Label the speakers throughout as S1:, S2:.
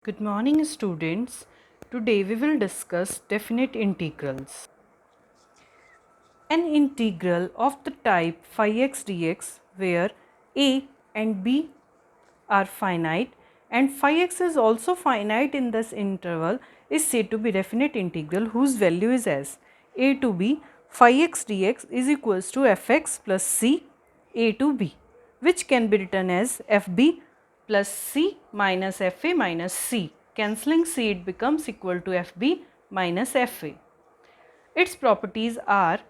S1: Good morning students. Today we will discuss definite integrals. An integral of the type phi x dx where a and b are finite and phi x is also finite in this interval is said to be definite integral whose value is as a to b phi x dx is equals to fx plus c a to b, which can be written as fb plus c minus fa minus c. Cancelling c, it becomes equal to fb minus fa. Its properties are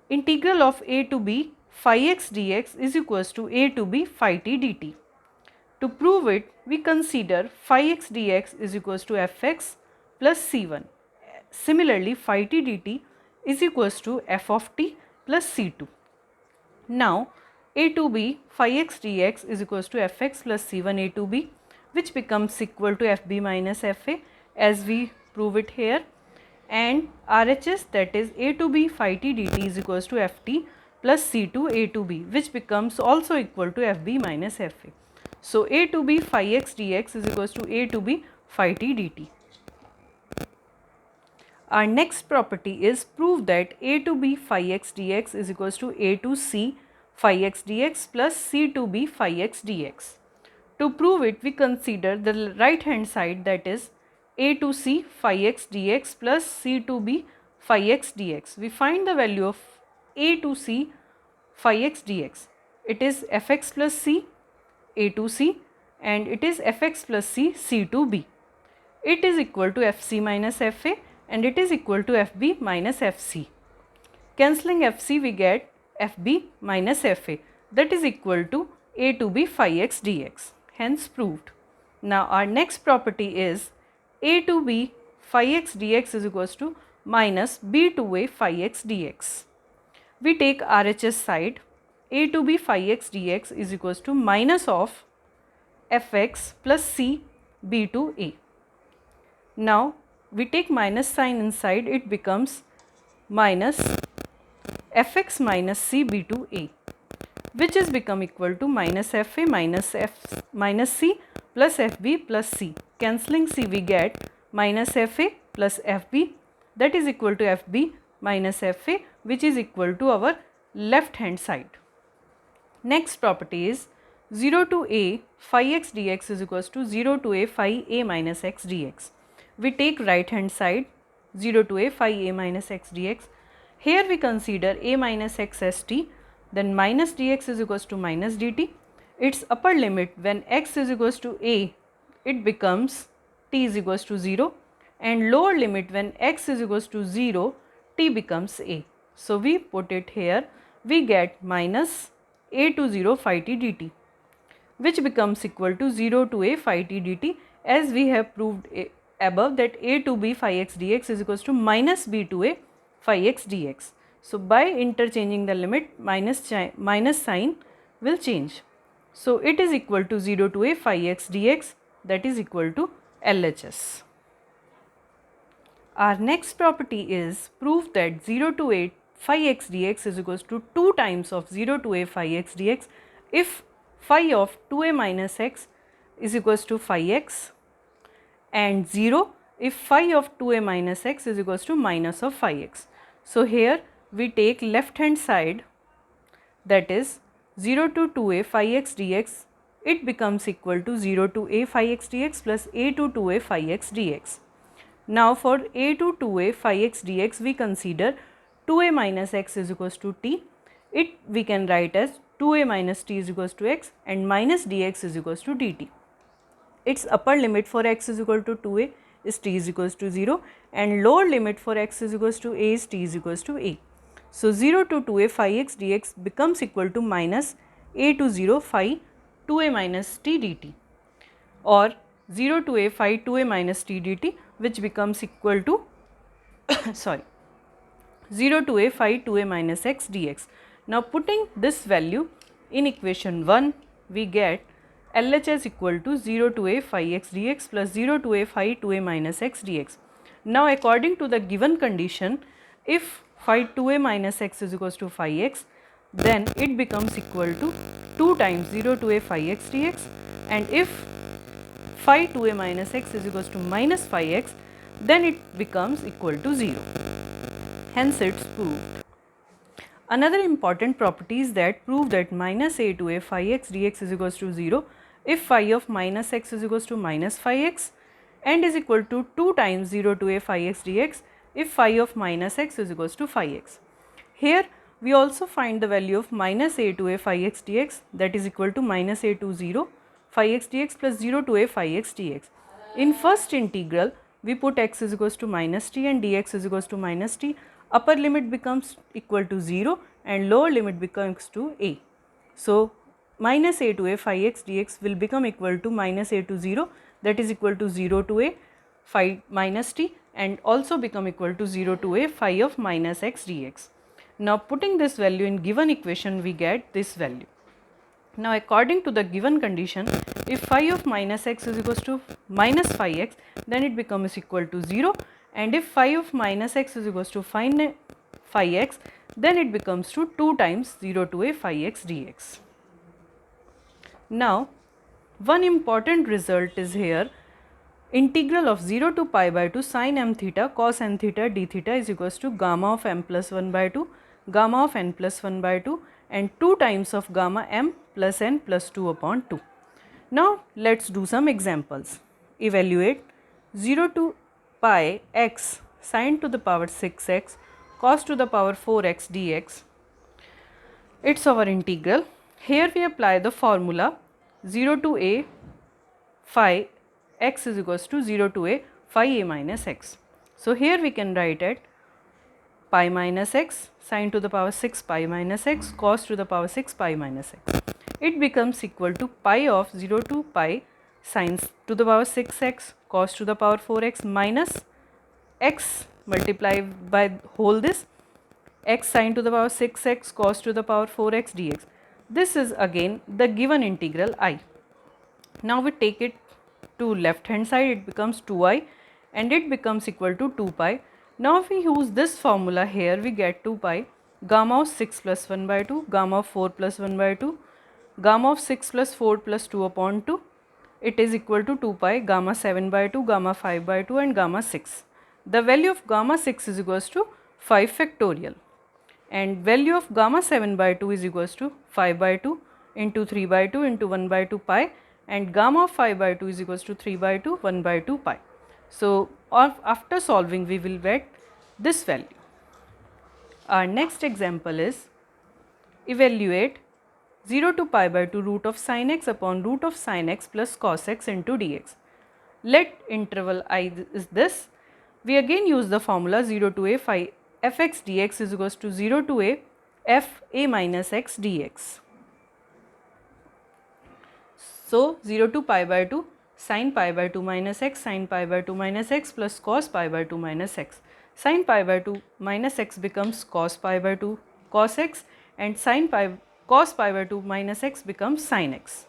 S1: integral of a to b phi x dx is equals to a to b phi t dt. To prove it, we consider phi x dx is equals to fx plus c1. Similarly, phi t dt is equals to f of t plus c2. Now, a to b phi x dx is equals to fx plus c1 a to b, which becomes equal to fb minus fa as we prove it here, and RHS, that is a to b phi t dt is equals to ft plus c2 a to b, which becomes also equal to fb minus fa. So, a to b phi x dx is equals to a to b phi t dt. Our next property is prove that a to b phi x dx is equals to a to c phi x dx plus c to b phi x dx. To prove it, we consider the right hand side, that is a to c phi x dx plus c to b phi x dx. We find the value of a to c phi x dx. It is fx plus c a to c and it is fx plus c to b. It is equal to fc minus fa and it is equal to fb minus fc. Cancelling fc, we get fb minus fa, that is equal to a to b phi x dx, hence proved. Now our next property is a to b phi x dx is equals to minus b to a phi x dx. We take RHS side, a to b phi x dx is equals to minus of fx plus c b to a. Now we take minus sign inside, it becomes minus fx minus c b to a, which is become equal to minus fa minus f minus c plus fb plus c. Cancelling c, we get minus fa plus fb, that is equal to fb minus fa, which is equal to our left hand side. Next property is 0 to a phi x dx is equals to 0 to a phi a minus x dx. We take right hand side 0 to a phi a minus x dx. Here we consider a minus x as t, then minus dx is equals to minus dt. Its upper limit when x is equals to a, it becomes t is equals to 0, and lower limit when x is equals to 0, t becomes a. So we put it here, we get minus a to 0 phi t dt, which becomes equal to 0 to a phi t dt, as we have proved above that a to b phi x dx is equals to minus b to a phi x dx. So by interchanging the limit, minus sign will change. So it is equal to 0 to a phi x dx, that is equal to LHS. Our next property is proof that 0 to a phi x dx is equals to 2 times of 0 to a phi x dx if phi of 2a minus x is equals to phi x, and 0 if phi of 2a minus x is equals to minus of phi x. So here we take left hand side, that is 0 to 2a phi x dx, it becomes equal to 0 to a phi x dx plus a to 2a phi x dx. Now for a to 2a phi x dx, we consider 2a minus x is equals to t, it we can write as 2a minus t is equals to x and minus dx is equals to dt. Its upper limit for x is equal to 2a is t is equals to 0, and lower limit for x is equals to a is t is equals to a. So 0 to 2a phi x dx becomes equal to minus a to 0 phi 2a minus t dt, or 0 to a phi 2a minus t dt, which becomes equal to 0 to a phi 2a minus x dx. Now putting this value in equation 1, we get LHS equal to 0 to a phi x dx plus 0 to a phi 2a minus x dx. Now according to the given condition, if phi 2a minus x is equals to phi x, then it becomes equal to 2 times 0 to a phi x dx, and if phi 2a minus x is equals to minus phi x, then it becomes equal to 0. Hence it's proved. Another important property is that prove that minus a to a phi x dx is equals to 0 if phi of minus x is equals to minus phi x, and is equal to 2 times 0 to a phi x dx if phi of minus x is equals to phi x. Here we also find the value of minus a to a phi x dx, that is equal to minus a to 0 phi x dx plus 0 to a phi x dx. In first integral we put x is equals to minus t and dx is equals to minus t. Upper limit becomes equal to 0 and lower limit becomes to a. So minus a to a phi x dx will become equal to minus a to 0, that is equal to 0 to a phi minus t, and also become equal to 0 to a phi of minus x dx. Now putting this value in given equation, we get this value. Now according to the given condition, if phi of minus x is equals to minus phi x, then it becomes equal to 0, and if phi of minus x is equals to phi x, then it becomes to 2 times 0 to a phi x dx. Now one important result is here, integral of 0 to pi by 2 sin m theta cos n theta d theta is equals to gamma of m plus 1 by 2 gamma of n plus 1 by 2 and 2 times of gamma m plus n plus 2 upon 2. Now let's do some examples. Evaluate 0 to pi x sin to the power 6x cos to the power 4x dx. It's our integral. Here we apply the formula 0 to a phi x is equals to 0 to a phi a minus x. So here we can write it pi minus x sin to the power 6 pi minus x cos to the power 6 pi minus x. It becomes equal to pi of 0 to pi sin to the power 6x cos to the power 4x minus x multiplied by whole this x sin to the power 6x cos to the power 4x dx. This is again the given integral I. Now we take it to left hand side, it becomes 2i and it becomes equal to 2 pi. Now if we use this formula here, we get 2 pi gamma of 6 plus 1 by 2 gamma of 4 plus 1 by 2 gamma of 6 plus 4 plus 2 upon 2, it is equal to 2 pi gamma 7 by 2 gamma 5 by 2 and gamma 6. The value of gamma 6 is equals to 5 factorial and value of gamma 7 by 2 is equals to 5 by 2 into 3 by 2 into 1 by 2 pi, and gamma of 5 by 2 is equals to 3 by 2 1 by 2 pi. So after solving we will get this value. Our next example is evaluate 0 to pi by 2 root of sin x upon root of sin x plus cos x into dx. Let interval I is this. We again use the formula 0 to a phi fx dx is equals to 0 to a f a minus x dx. So 0 to pi by 2 sin pi by 2 minus x sin pi by 2 minus x plus cos pi by 2 minus x. Sin pi by 2 minus x becomes cos pi by 2 cos x, and cos pi by 2 minus x becomes sin x.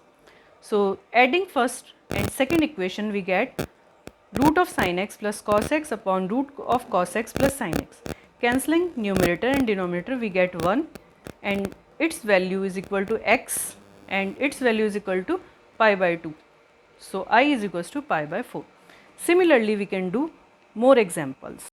S1: So adding first and second equation, we get root of sin x plus cos x upon root of cos x plus sin x. Cancelling numerator and denominator, we get 1 and its value is equal to x and its value is equal to pi by 2. So I is equals to pi by 4. Similarly, we can do more examples.